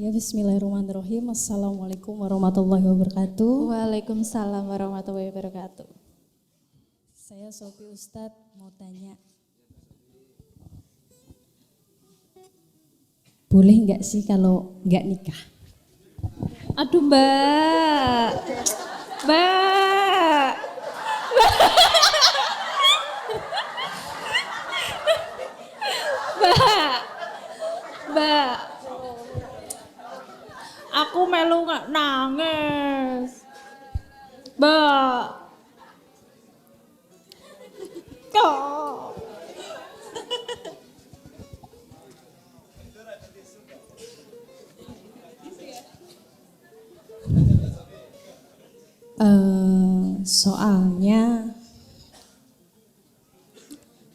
Ya, bismillahirrahmanirrahim. Assalamualaikum warahmatullahi wabarakatuh. Waalaikumsalam warahmatullahi wabarakatuh. Saya Sofi Ustadz mau tanya. Boleh nggak sih kalau nggak nikah? Aduh Mbak. Mbak. Mbak. Mbak. Aku melu nggak nangis. Mbak. Kok. Soalnya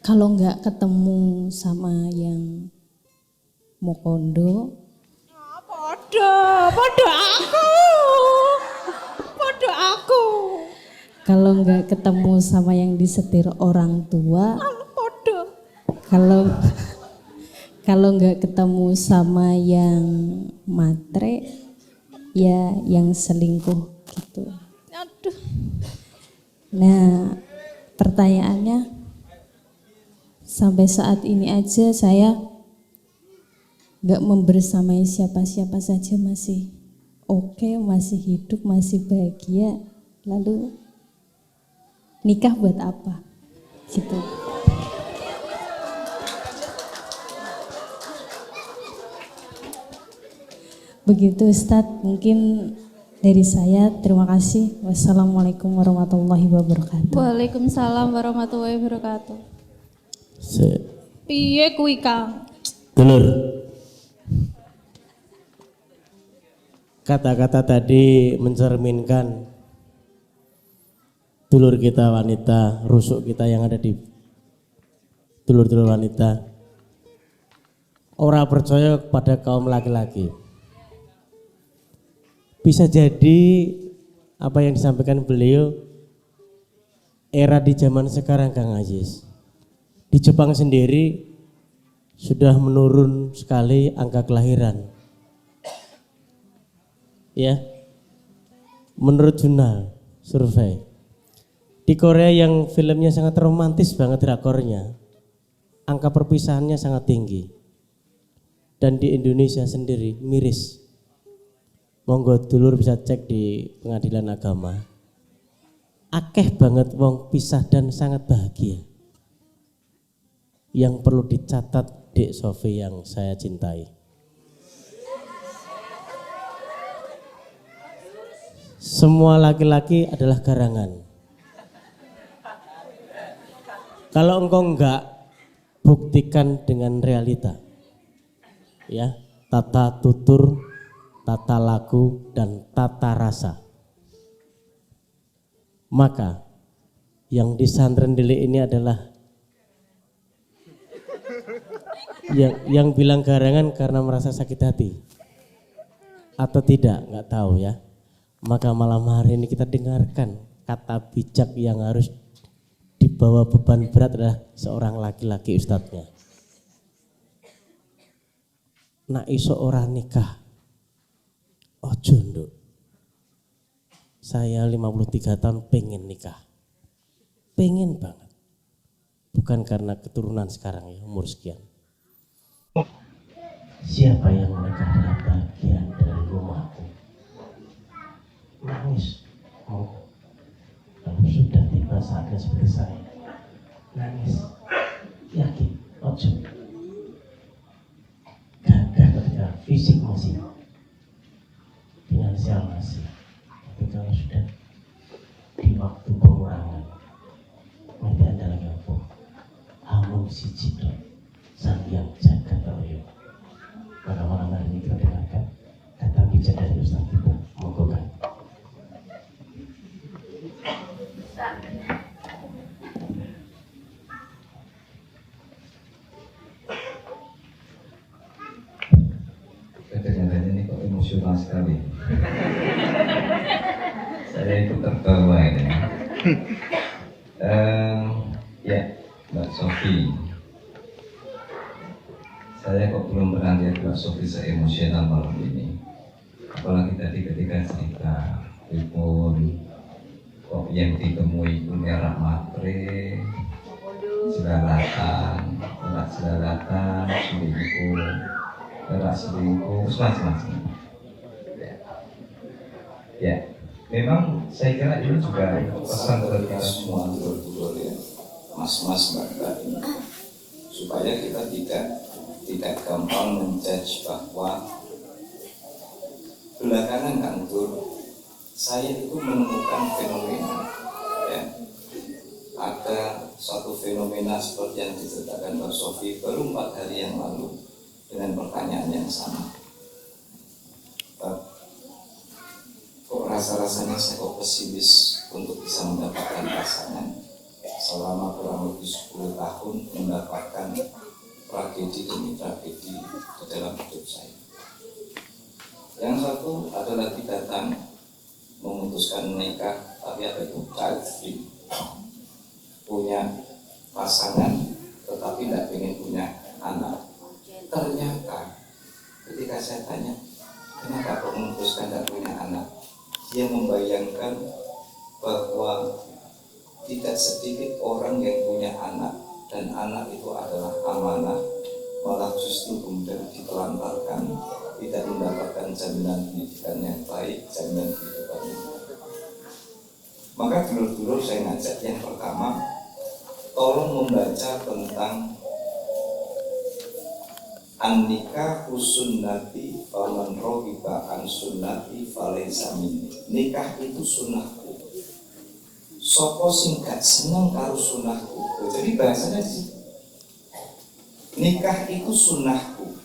kalau nggak ketemu sama yang mau kondo, Podo aku. kalau nggak ketemu sama yang disetir orang tua, Podo. kalau nggak ketemu sama yang matre, ya yang selingkuh gitu. Aduh. Nah, pertanyaannya sampai saat ini aja saya nggak membersamai siapa-siapa saja, masih oke, masih hidup, masih bahagia. Lalu nikah buat apa? Gitu. Begitu Ustadz, mungkin dari saya terima kasih. Wassalamualaikum warahmatullahi wabarakatuh. Waalaikumsalam warahmatullahi wabarakatuh. Piye kuwi Kang? Dulur, kata-kata tadi mencerminkan dulur kita wanita, rusuk kita yang ada di dulur-dulur wanita, ora percaya kepada kaum laki-laki. Bisa jadi apa yang disampaikan beliau era di zaman sekarang Kang Aziz. Di Jepang sendiri sudah menurun sekali angka kelahiran. Ya. Menurut jurnal survei. Di Korea yang filmnya sangat romantis banget drakornya, angka perpisahannya sangat tinggi. Dan di Indonesia sendiri miris. Monggo dulur bisa cek di pengadilan agama. Akeh banget wong pisah dan sangat bahagia. Yang perlu dicatat Dek Sofi yang saya cintai. Semua laki-laki adalah garangan. Kalau engkau enggak, buktikan dengan realita. Ya, tata tutur, tata laku, dan tata rasa. Maka yang di Santren Delik ini adalah yang bilang garangan karena merasa sakit hati atau tidak, nggak tahu ya. Maka malam hari ini kita dengarkan kata bijak yang harus dibawa beban berat adalah seorang laki-laki ustadznya. Nak iso ora nikah, ojo nduk. Saya 53 tahun pengen nikah. Pengen banget. Bukan karena keturunan sekarang ya, umur sekian. Siapa yang menikah dengan bagian dari rumahku? Nangis. Oh. Kalau sudah tiba saatnya seperti saya. Nangis. Yakin, ojo. Gagah ketika fisik masih. Finansial masih. Tapi kalau sudah di waktu pengurangan, nanti ada lagi apa? Hamung si Cito, sang yang jaga Toyo. Maka malam hari ini kita dengarkan kata bijak dari Ustaz kita. Monggo kan. Kedengarannya ini kok emosional sekali. Saya ikut terbawa ini. Ya, Mbak Sofi, saya kok belum pernah lihat Mbak Sofi se-emosional malam ini. Apalagi tadi ketika cerita telepon kok yang ditemui itu merah matre, jelalatan, selingkuh, semacam-macam. Ya, memang saya kira ini juga pesan dari kita semua betul-betul ya, mas-mas mbak ini, supaya kita tidak gampang menjudge bahwa belakangan kantor saya itu menemukan fenomena ya, ada satu fenomena seperti yang diceritakan Mbak Sofi baru 4 hari yang lalu dengan pertanyaan yang sama. Kok rasa-rasanya saya kok pesimis untuk bisa mendapatkan pasangan selama kurang lebih 10 tahun mendapatkan tragedi demi tragedi di dalam hidup saya. Yang satu ada lagi datang memutuskan menikah, tapi apa itu? Child free, punya pasangan tetapi tidak ingin punya anak. Ternyata ketika saya tanya kenapa kau memutuskan tidak punya anak, dia membayangkan bahwa tidak sedikit orang yang punya anak dan anak itu adalah amanah, malah justru kemudian ditelantarkan, tidak mendapatkan jaminan pendidikan yang baik, jaminan kehidupan yang baik. Maka dulu-dulu saya ngajak yang pertama, tolong membaca tentang An-nikahu sunnati faman raghiba an sunnati falaysa minni. Nikah itu sunnahku. Sapa sing gak seneng karo sunnahku. Jadi bahasanya di situ. Nikah itu sunnahku.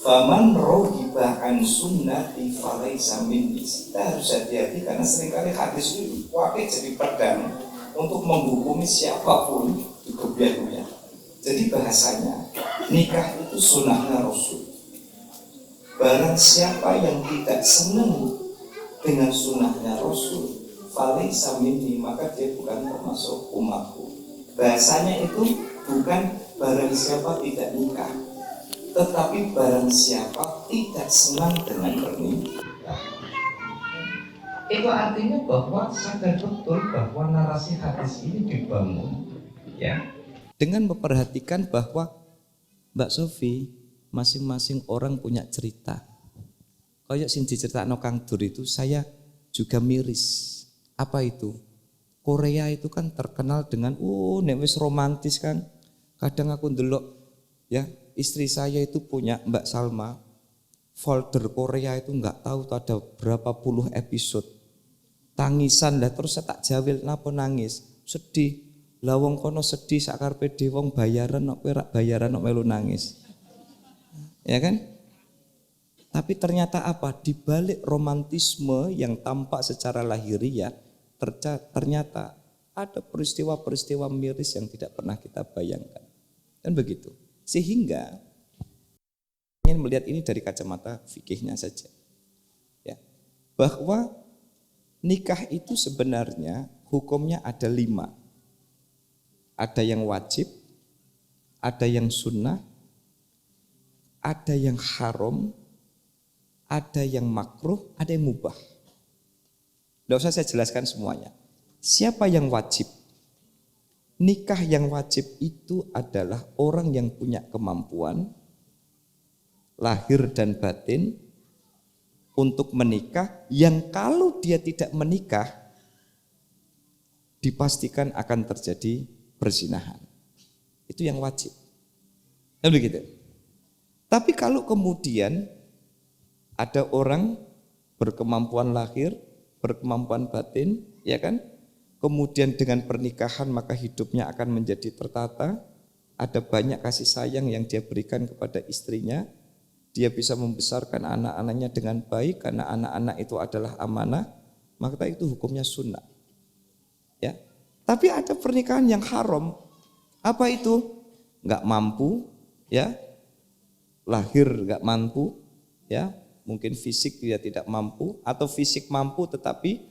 Faman raghiba an sunnati falaysa minni. Kita harus hati-hati karena seringkali hadis itu dipakai jadi pedang untuk menghukumi siapapun di dunia. Jadi bahasanya nikah itu sunnahnya Rasul. Barang siapa yang tidak senang dengan sunnahnya Rasul, falaysa minni, maka dia bukan termasuk umatku. Bahasanya itu bukan barang siapa tidak nikah, tetapi barang siapa tidak senang dengan pernikahan. Itu artinya bahwa sadar betul bahwa narasi hadis ini dibangun ya dengan memperhatikan bahwa Mbak Sofi, masing-masing orang punya cerita. Kayak sing diceritakno Kang Dur itu saya juga miris. Apa itu? Korea itu kan terkenal dengan nek wis romantis kan. Kadang aku ndelok ya, istri saya itu punya Mbak Salma folder Korea itu enggak tahu ada berapa puluh episode. Tangisan lah terus saya tak jawil napa nangis. Sedih. Lah wong kono sedih sakarepe dhewe wong bayaran kok kowe rak bayaran kok melu nangis. Ya kan? Tapi ternyata apa? Di balik romantisme yang tampak secara lahiriah, ternyata ada peristiwa-peristiwa miris yang tidak pernah kita bayangkan. Dan begitu. Sehingga ingin melihat ini dari kacamata fikihnya saja. Ya. Bahwa nikah itu sebenarnya hukumnya ada 5. Ada yang wajib, ada yang sunnah, ada yang haram, ada yang makruh, ada yang mubah. Tidak usah saya jelaskan semuanya. Siapa yang wajib? Nikah yang wajib itu adalah orang yang punya kemampuan lahir dan batin untuk menikah, yang kalau dia tidak menikah dipastikan akan terjadi perzinahan. Itu yang wajib. Nah, begitu. Tapi kalau kemudian ada orang berkemampuan lahir, berkemampuan batin, ya kan? Kemudian dengan pernikahan maka hidupnya akan menjadi tertata, ada banyak kasih sayang yang dia berikan kepada istrinya, dia bisa membesarkan anak-anaknya dengan baik karena anak-anak itu adalah amanah, maka itu hukumnya sunnah. Ya. Tapi ada pernikahan yang haram. Apa itu? Enggak mampu, ya. Lahir enggak mampu, ya. Mungkin fisik dia tidak mampu atau fisik mampu tetapi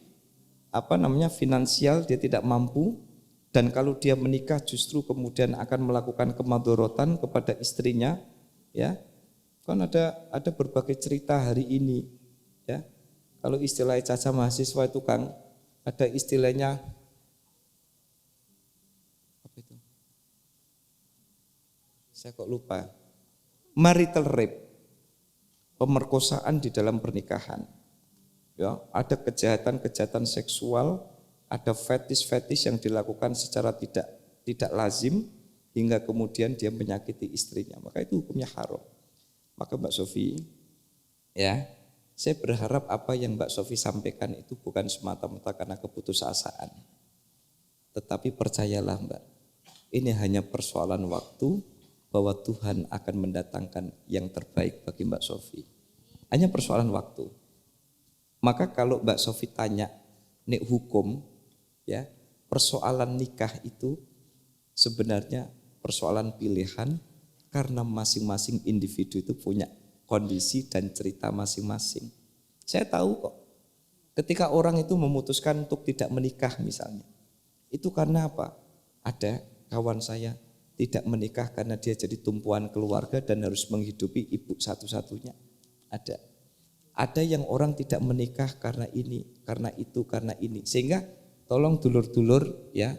finansial dia tidak mampu, dan kalau dia menikah justru kemudian akan melakukan kemadorotan kepada istrinya, Ya, kan ada berbagai cerita hari ini. Ya, kalau istilah Caca mahasiswa itu Kang, ada istilahnya apa itu? Saya kok lupa. Marital rape, pemerkosaan di dalam pernikahan. Ya, ada kejahatan-kejahatan seksual, ada fetis-fetis yang dilakukan secara tidak lazim hingga kemudian dia menyakiti istrinya. Maka itu hukumnya haram. Maka Mbak Sofi, ya, saya berharap apa yang Mbak Sofi sampaikan itu bukan semata-mata karena keputusasaan. Tetapi percayalah Mbak, ini hanya persoalan waktu bahwa Tuhan akan mendatangkan yang terbaik bagi Mbak Sofi. Hanya persoalan waktu. Maka kalau Mbak Sofi tanya, nek hukum, ya, persoalan nikah itu sebenarnya persoalan pilihan karena masing-masing individu itu punya kondisi dan cerita masing-masing. Saya tahu kok, ketika orang itu memutuskan untuk tidak menikah misalnya, itu karena apa? Ada kawan saya tidak menikah karena dia jadi tumpuan keluarga dan harus menghidupi ibu satu-satunya. Ada yang orang tidak menikah karena ini, karena itu, karena ini. Sehingga tolong dulur-dulur ya,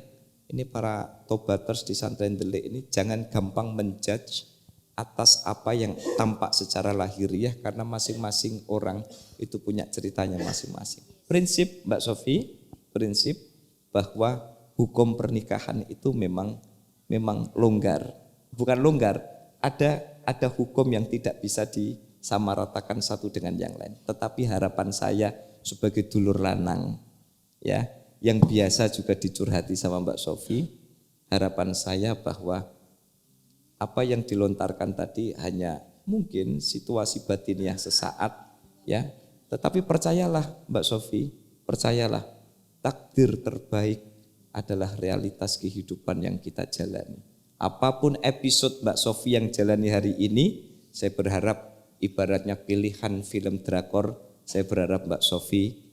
ini para tobaters di Santren Delik ini jangan gampang menjudge atas apa yang tampak secara lahiriah karena masing-masing orang itu punya ceritanya masing-masing. Prinsip Mbak Sofi, prinsip bahwa hukum pernikahan itu memang longgar. Bukan longgar, ada hukum yang tidak bisa disamaratakan satu dengan yang lain. Tetapi harapan saya sebagai dulur lanang ya, yang biasa juga dicurhati sama Mbak Sofi, harapan saya bahwa apa yang dilontarkan tadi hanya mungkin situasi batiniah sesaat ya, tetapi percayalah Mbak Sofi, percayalah takdir terbaik adalah realitas kehidupan yang kita jalani. Apapun episode Mbak Sofi yang jalani hari ini, saya berharap ibaratnya pilihan film drakor, saya berharap Mbak Sofi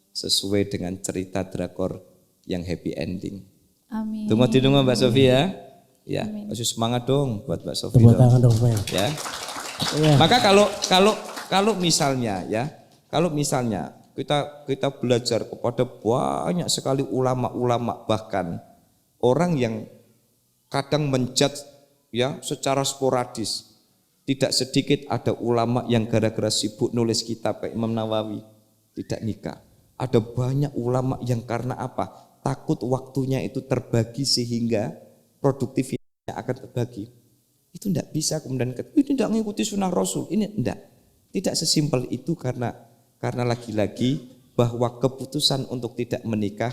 sesuai dengan cerita drakor yang happy ending. Amin. Tunggu Mbak Sofi ya. Ya, masih semangat dong buat Mbak Sofi. Tepuk tangan dong, ya. Ya. Maka kalau misalnya ya, kalau misalnya kita belajar kepada banyak sekali ulama-ulama, bahkan orang yang kadang menjudge ya secara sporadis. Tidak sedikit ada ulama yang gara-gara sibuk nulis kitab kayak Imam Nawawi tidak nikah. Ada banyak ulama yang karena apa? Takut waktunya itu terbagi sehingga produktivitasnya akan terbagi. Itu tidak bisa kemudian ini tidak mengikuti sunnah Rasul. Ini tidak sesimpel itu karena lagi-lagi bahwa keputusan untuk tidak menikah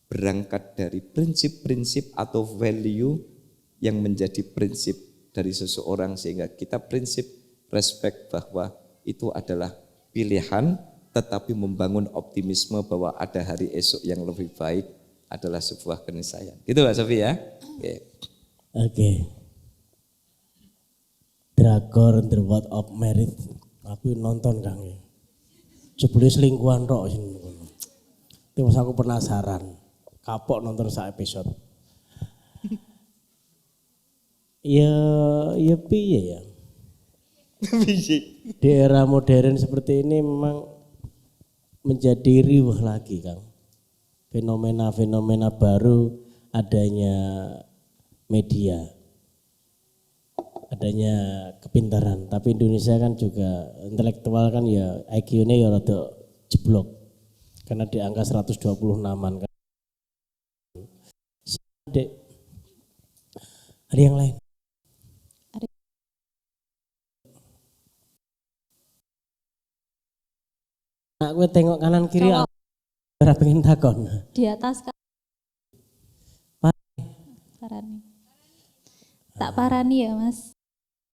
berangkat dari prinsip-prinsip atau value yang menjadi prinsip dari seseorang, sehingga kita prinsip respect bahwa itu adalah pilihan, tetapi membangun optimisme bahwa ada hari esok yang lebih baik adalah sebuah keniscayaan. Gitu Mbak Sofi ya. Oke. Drakor The World of Merit, aku nonton Kang. Jebule selingkuhan tok sing ngono. Terus aku penasaran, kapok nonton sak episode. Ya piye ya? Di era modern seperti ini memang menjadi riuh lagi Kang. Fenomena-fenomena baru adanya media, adanya kepintaran. Tapi Indonesia kan juga intelektual kan ya IQ-nya ya rada jeblok. Karena di angka 126-an kan. Dek, ada yang lain? Nah, gue tengok kanan kiri Kalau ora pengen takon. di atas Kak. Parani. Tak parani ya Mas.